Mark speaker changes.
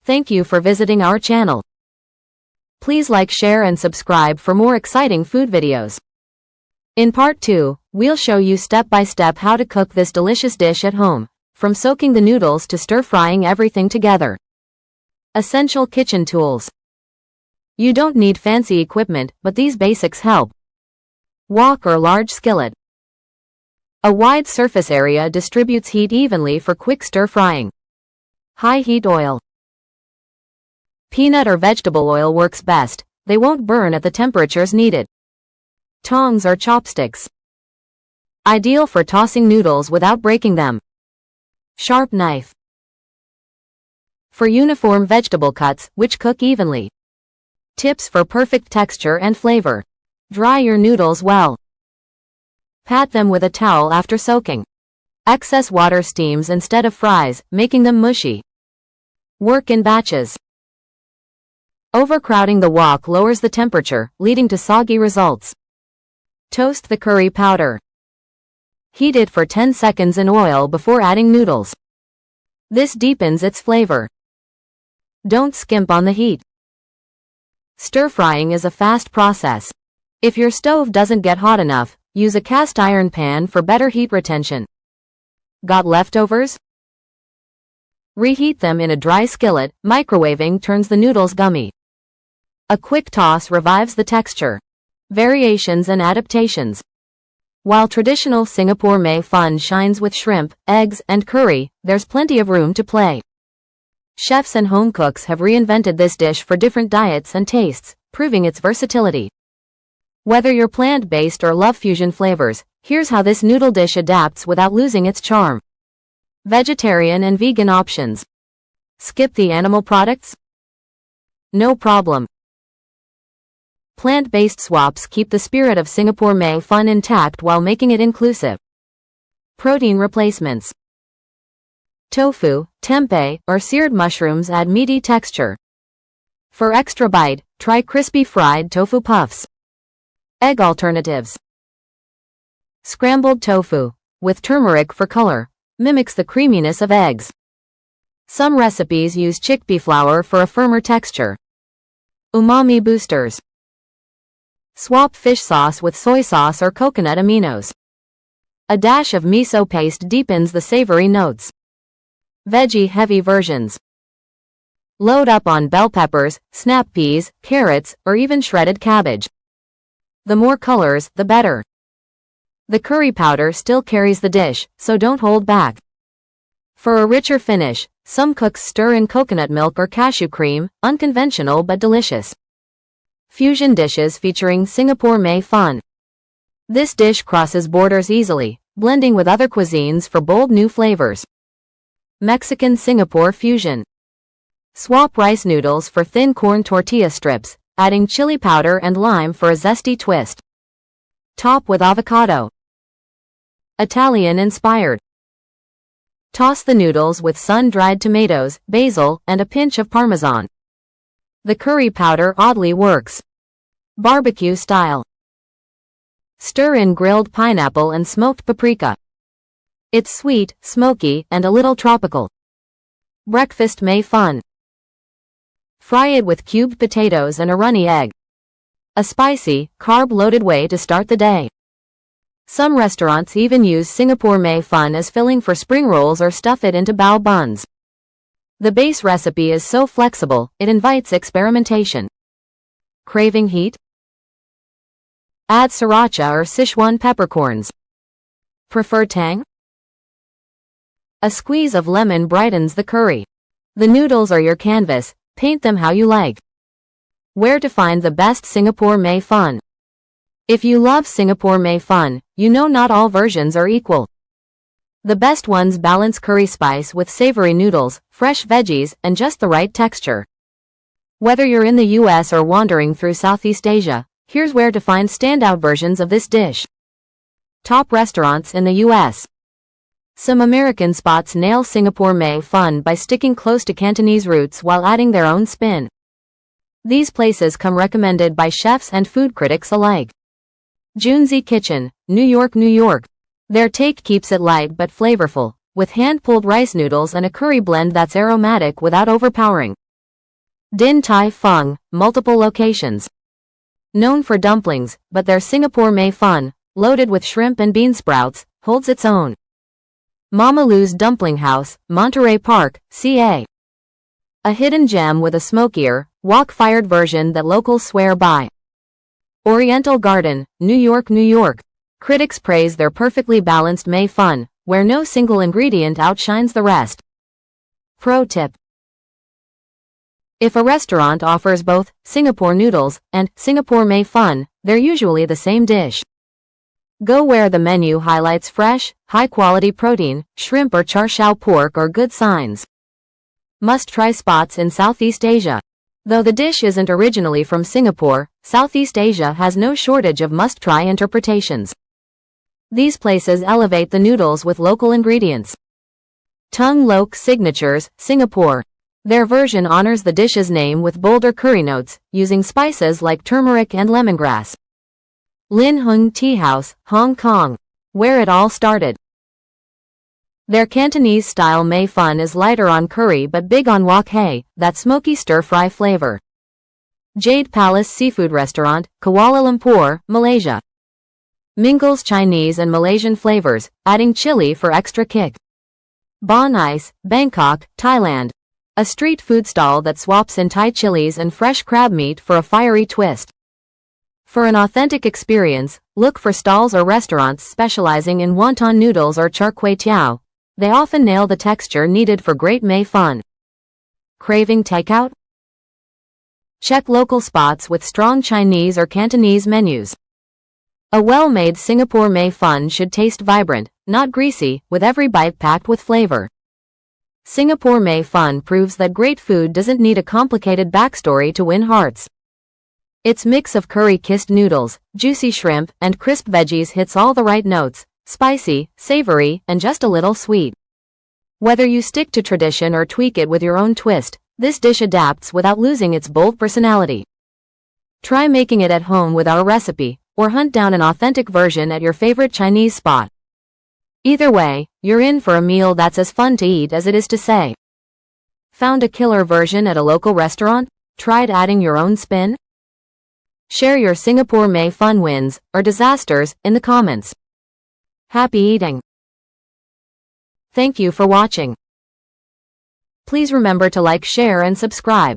Speaker 1: Thank you for visiting our channel. Please like, share and subscribe for more exciting food videos. In part 2, we'll show you step by step how to cook this delicious dish at home, from soaking the noodles to stir-frying everything together. Essential kitchen tools. You don't need fancy equipment, but these basics help. Wok or large skillet. A wide surface area distributes heat evenly for quick stir-frying. High heat oil. Peanut or vegetable oil works best, they won't burn at the temperatures needed. Tongs or chopsticks. Ideal for tossing noodles without breaking them. Sharp knife. For uniform vegetable cuts, which cook evenly. Tips for perfect texture and flavor. Dry your noodles well. Pat them with a towel after soaking. Excess water steams instead of fries, making them mushy. Work in batches. Overcrowding the wok lowers the temperature, leading to soggy results. Toast the curry powder. Heat it for 10 seconds in oil before adding noodles. This deepens its flavor. Don't skimp on the heat. Stir-frying is a fast process. If your stove doesn't get hot enough, use a cast iron pan for better heat retention. Got leftovers? Reheat them in a dry skillet. Microwaving turns the noodles gummy. A quick toss revives the texture. Variations and adaptations. While traditional Singapore Mei Fun shines with shrimp, eggs, and curry, there's plenty of room to play. Chefs and home cooks have reinvented this dish for different diets and tastes, proving its versatility. Whether you're plant-based or love fusion flavors, here's how this noodle dish adapts without losing its charm. Vegetarian and vegan options. Skip the animal products? No problem. Plant-based swaps keep the spirit of Singapore Mei Fun intact while making it inclusive. Protein replacements. Tofu, tempeh, or seared mushrooms add meaty texture. For extra bite, try crispy fried tofu puffs. Egg alternatives. Scrambled tofu, with turmeric for color, mimics the creaminess of eggs. Some recipes use chickpea flour for a firmer texture. Umami boosters. Swap fish sauce with soy sauce or coconut aminos. A dash of miso paste deepens the savory notes. Veggie-heavy versions. Load up on bell peppers, snap peas, carrots, or even shredded cabbage. The more colors, the better. The curry powder still carries the dish, so don't hold back. For a richer finish, some cooks stir in coconut milk or cashew cream, unconventional but delicious. Fusion dishes featuring Singapore Mei Fun. This dish crosses borders easily, blending with other cuisines for bold new flavors. Mexican-Singapore fusion. Swap rice noodles for thin corn tortilla strips, adding chili powder and lime for a zesty twist. Top with avocado. Italian-inspired. Toss the noodles with sun-dried tomatoes, basil, and a pinch of parmesan. The curry powder oddly works. Barbecue style. Stir in grilled pineapple and smoked paprika. It's sweet, smoky, and a little tropical. Breakfast Mei Fun. Fry it with cubed potatoes and a runny egg. A spicy, carb-loaded way to start the day. Some restaurants even use Singapore Mei Fun as filling for spring rolls or stuff it into bao buns. The base recipe is so flexible, it invites experimentation. Craving heat? Add sriracha or Sichuan peppercorns. Prefer tang? A squeeze of lemon brightens the curry. The noodles are your canvas, paint them how you like. Where to find the best Singapore Mei Fun? If you love Singapore Mei Fun, you know not all versions are equal. The best ones balance curry spice with savory noodles, fresh veggies, and just the right texture. Whether you're in the US or wandering through Southeast Asia, here's where to find standout versions of this dish. Top restaurants in the US. Some American spots nail Singapore Mei Fun by sticking close to Cantonese roots while adding their own spin. These places come recommended by chefs and food critics alike. Junzi Kitchen, New York, New York. Their take keeps it light but flavorful, with hand-pulled rice noodles and a curry blend that's aromatic without overpowering. Din Tai Fung, multiple locations. Known for dumplings, but their Singapore Mei Fun, loaded with shrimp and bean sprouts, holds its own. Mama Lou's Dumpling House, Monterey Park, CA. A hidden gem with a smokier, wok-fired version that locals swear by. Oriental Garden, New York, New York. Critics praise their perfectly balanced Mei Fun, where no single ingredient outshines the rest. Pro tip: if a restaurant offers both Singapore noodles and Singapore Mei Fun, they're usually the same dish. Go where the menu highlights fresh, high-quality protein, shrimp or char siu pork or good signs. Must-try spots in Southeast Asia. Though the dish isn't originally from Singapore, Southeast Asia has no shortage of must-try interpretations. These places elevate the noodles with local ingredients. Tung Lok Signatures, Singapore. Their version honors the dish's name with bolder curry notes, using spices like turmeric and lemongrass. Lin Hung Tea House, Hong Kong. Where it all started. Their Cantonese-style Mei Fun is lighter on curry but big on wok hei, that smoky stir-fry flavor. Jade Palace Seafood Restaurant, Kuala Lumpur, Malaysia. Mingles Chinese and Malaysian flavors, adding chili for extra kick. Bon Ice, Bangkok, Thailand. A street food stall that swaps in Thai chilies and fresh crab meat for a fiery twist. For an authentic experience, look for stalls or restaurants specializing in wonton noodles or char kway teow. They often nail the texture needed for great Mei Fun. Craving takeout? Check local spots with strong Chinese or Cantonese menus. A well-made Singapore Mei Fun should taste vibrant, not greasy, with every bite packed with flavor. Singapore Mei Fun proves that great food doesn't need a complicated backstory to win hearts. Its mix of curry-kissed noodles, juicy shrimp, and crisp veggies hits all the right notes, spicy, savory, and just a little sweet. Whether you stick to tradition or tweak it with your own twist, this dish adapts without losing its bold personality. Try making it at home with our recipe, or hunt down an authentic version at your favorite Chinese spot. Either way, you're in for a meal that's as fun to eat as it is to say. Found a killer version at a local restaurant? Tried adding your own spin? Share your Singapore Mei Fun wins or disasters in the comments. Happy eating! Thank you for watching. Please remember to like, share, and subscribe.